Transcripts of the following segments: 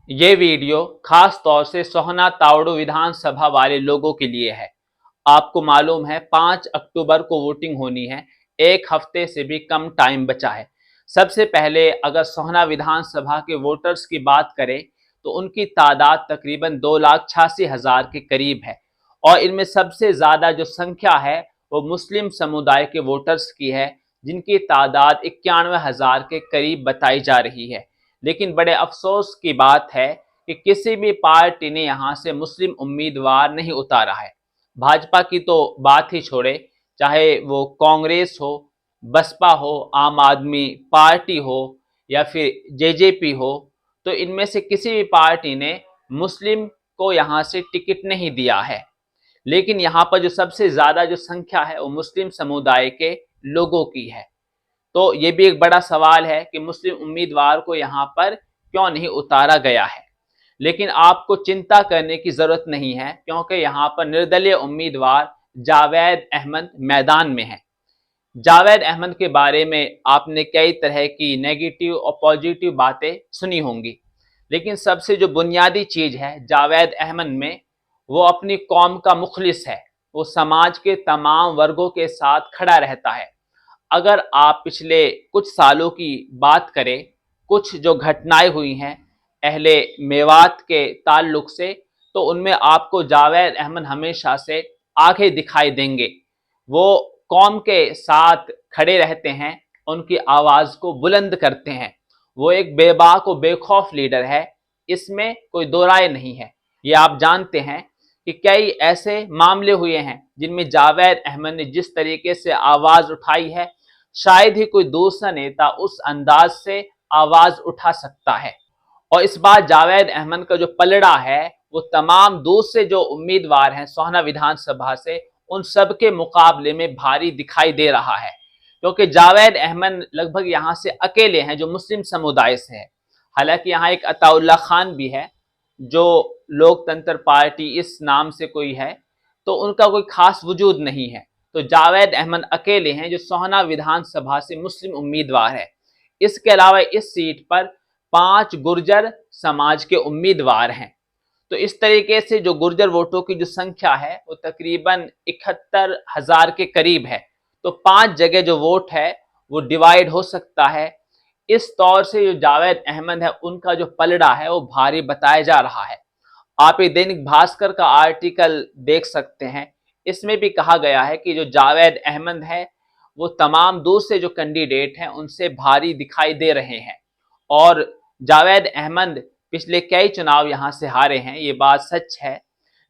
ये वीडियो खास तौर से सोहना तावड़ू विधानसभा वाले लोगों के लिए है। आपको मालूम है 5 अक्टूबर को वोटिंग होनी है। एक हफ्ते से भी कम टाइम बचा है। सबसे पहले अगर सोहना विधानसभा के वोटर्स की बात करें तो उनकी तादाद तकरीबन 2,86,000 के करीब है और इनमें सबसे ज्यादा जो संख्या है वो मुस्लिम समुदाय के वोटर्स की है, जिनकी तादाद 91,000 के करीब बताई जा रही है। लेकिन बड़े अफसोस की बात है कि किसी भी पार्टी ने यहां से मुस्लिम उम्मीदवार नहीं उतारा है। भाजपा की तो बात ही छोड़े, चाहे वो कांग्रेस हो, बसपा हो, आम आदमी पार्टी हो या फिर जेजेपी हो, तो इनमें से किसी भी पार्टी ने मुस्लिम को यहां से टिकट नहीं दिया है। लेकिन यहाँ पर जो सबसे ज्यादा जो संख्या है वो मुस्लिम समुदाय के लोगों की है। तो ये भी एक बड़ा सवाल है कि मुस्लिम उम्मीदवार को यहाँ पर क्यों नहीं उतारा गया है। लेकिन आपको चिंता करने की जरूरत नहीं है, क्योंकि यहाँ पर निर्दलीय उम्मीदवार जावेद अहमद मैदान में है। जावेद अहमद के बारे में आपने कई तरह की नेगेटिव और पॉजिटिव बातें सुनी होंगी, लेकिन सबसे जो बुनियादी चीज है जावेद अहमद में, वो अपनी कौम का मुखलिस है। वो समाज के तमाम वर्गों के साथ खड़ा रहता है। अगर आप पिछले कुछ सालों की बात करें, कुछ जो घटनाएं हुई हैं अहले मेवात के ताल्लुक से, तो उनमें आपको जावेद अहमद हमेशा से आगे दिखाई देंगे। वो कौम के साथ खड़े रहते हैं, उनकी आवाज को बुलंद करते हैं। वो एक बेबाक और बेखौफ लीडर है, इसमें कोई दो राय नहीं है। ये आप जानते हैं कि कई ऐसे मामले हुए हैं जिनमें जावेद अहमद ने जिस तरीके से आवाज उठाई है, शायद ही कोई दूसरा नेता उस अंदाज से आवाज उठा सकता है। और इस बार जावेद अहमद का जो पलड़ा है वो तमाम दूसरे जो उम्मीदवार हैं सोहना विधानसभा से, उन सब के मुकाबले में भारी दिखाई दे रहा है, क्योंकि जावेद अहमद लगभग यहाँ से अकेले हैं जो मुस्लिम समुदाय से है। हालांकि यहाँ एक अताउल्ला खान भी है जो लोकतंत्र पार्टी इस नाम से कोई है, तो उनका कोई खास वजूद नहीं है। तो जावेद अहमद अकेले हैं जो सोहना विधानसभा से मुस्लिम उम्मीदवार है। इसके अलावा इस सीट पर 5 गुर्जर समाज के उम्मीदवार हैं। तो इस तरीके से जो गुर्जर वोटों की जो संख्या है वो तकरीबन 71,000 के करीब है। तो 5 जगह जो वोट है वो डिवाइड हो सकता है। इस तौर से जो जावेद अहमद है उनका जो पलड़ा है वो भारी बताया जा रहा है। आप ये दैनिक भास्कर का आर्टिकल देख सकते हैं, इसमें भी कहा गया है कि जो जावेद अहमद है वो तमाम दूसरे जो कैंडिडेट हैं उनसे भारी दिखाई दे रहे हैं। और जावेद अहमद पिछले कई चुनाव यहां से हारे हैं, ये बात सच है।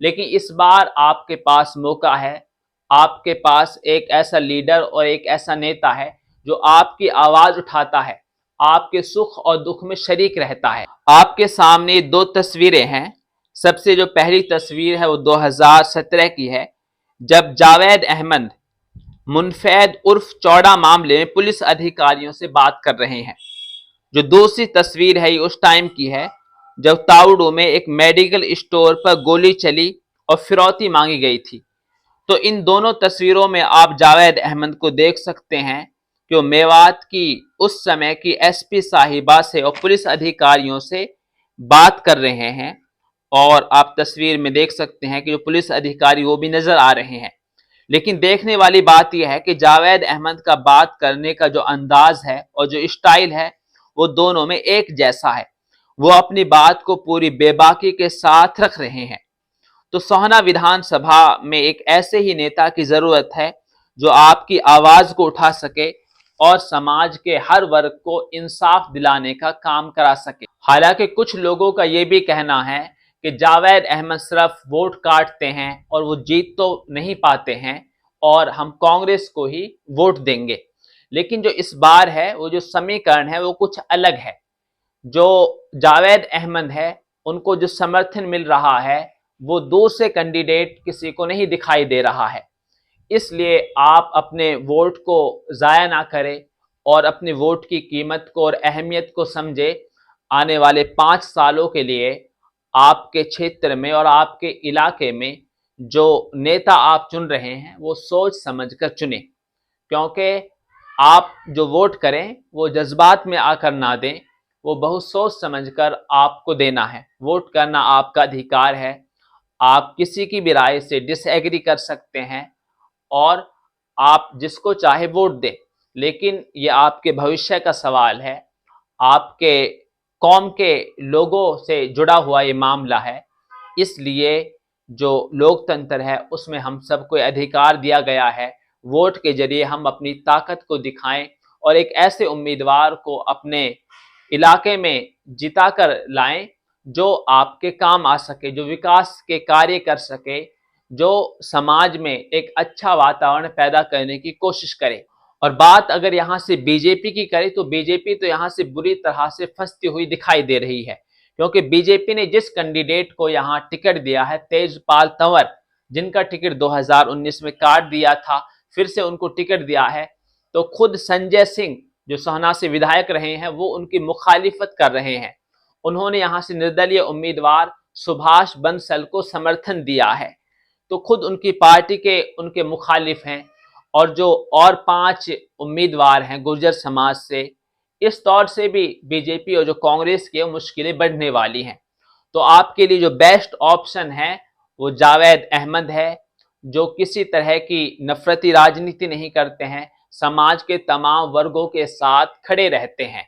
लेकिन इस बार आपके पास मौका है, आपके पास एक ऐसा लीडर और एक ऐसा नेता है जो आपकी आवाज उठाता है, आपके सुख और दुख में शरीक रहता है। आपके सामने 2 तस्वीरें हैं। सबसे जो पहली तस्वीर है वो 2017 की है, जब जावेद अहमद मुनफैद उर्फ चौड़ा मामले में पुलिस अधिकारियों से बात कर रहे हैं। जो दूसरी तस्वीर है ये उस टाइम की है जब ताउडू में एक मेडिकल स्टोर पर गोली चली और फिरौती मांगी गई थी। तो इन दोनों तस्वीरों में आप जावेद अहमद को देख सकते हैं कि वो मेवात की उस समय की एसपी साहिबा से और पुलिस अधिकारियों से बात कर रहे हैं। और आप तस्वीर में देख सकते हैं कि जो पुलिस अधिकारी वो भी नजर आ रहे हैं। लेकिन देखने वाली बात यह है कि जावेद अहमद का बात करने का जो अंदाज है और जो स्टाइल है वो दोनों में एक जैसा है। वो अपनी बात को पूरी बेबाकी के साथ रख रहे हैं। तो सोहना विधानसभा में एक ऐसे ही नेता की जरूरत है जो आपकी आवाज को उठा सके और समाज के हर वर्ग को इंसाफ दिलाने का काम करा सके। हालांकि कुछ लोगों का यह भी कहना है कि जावेद अहमद सिर्फ वोट काटते हैं और वो जीत तो नहीं पाते हैं और हम कांग्रेस को ही वोट देंगे। लेकिन जो इस बार है वो जो समीकरण है वो कुछ अलग है। जो जावेद अहमद है उनको जो समर्थन मिल रहा है वो दूसरे कैंडिडेट किसी को नहीं दिखाई दे रहा है। इसलिए आप अपने वोट को ज़ाया ना करें और अपने वोट की कीमत को और अहमियत को समझे। आने वाले 5 सालों के लिए आपके क्षेत्र में और आपके इलाके में जो नेता आप चुन रहे हैं वो सोच समझ कर चुने, क्योंकि आप जो वोट करें वो जज्बात में आकर ना दें, वो बहुत सोच समझकर आपको देना है। वोट करना आपका अधिकार है। आप किसी की भी राय से डिसएग्री कर सकते हैं और आप जिसको चाहे वोट दें, लेकिन ये आपके भविष्य का सवाल है। आपके कौम के लोगों से जुड़ा हुआ ये मामला है। इसलिए जो लोकतंत्र है उसमें हम सबको अधिकार दिया गया है। वोट के जरिए हम अपनी ताकत को दिखाएं और एक ऐसे उम्मीदवार को अपने इलाके में जिता कर लाएं जो आपके काम आ सके, जो विकास के कार्य कर सके, जो समाज में एक अच्छा वातावरण पैदा करने की कोशिश करे। और बात अगर यहाँ से बीजेपी की करें तो बीजेपी तो यहाँ से बुरी तरह से फंसती हुई दिखाई दे रही है, क्योंकि बीजेपी ने जिस कैंडिडेट को यहाँ टिकट दिया है, तेजपाल तंवर, जिनका टिकट 2019 में काट दिया था, फिर से उनको टिकट दिया है, तो खुद संजय सिंह जो सोहना से विधायक रहे हैं वो उनकी मुखालिफत कर रहे हैं। उन्होंने यहाँ से निर्दलीय उम्मीदवार सुभाष बंसल को समर्थन दिया है, तो खुद उनकी पार्टी के उनके मुखालिफ हैं। और जो और 5 उम्मीदवार हैं गुर्जर समाज से, इस तौर से भी बीजेपी और जो कांग्रेस की मुश्किलें बढ़ने वाली हैं। तो आपके लिए जो बेस्ट ऑप्शन है वो जावेद अहमद है, जो किसी तरह की नफरती राजनीति नहीं करते हैं, समाज के तमाम वर्गों के साथ खड़े रहते हैं।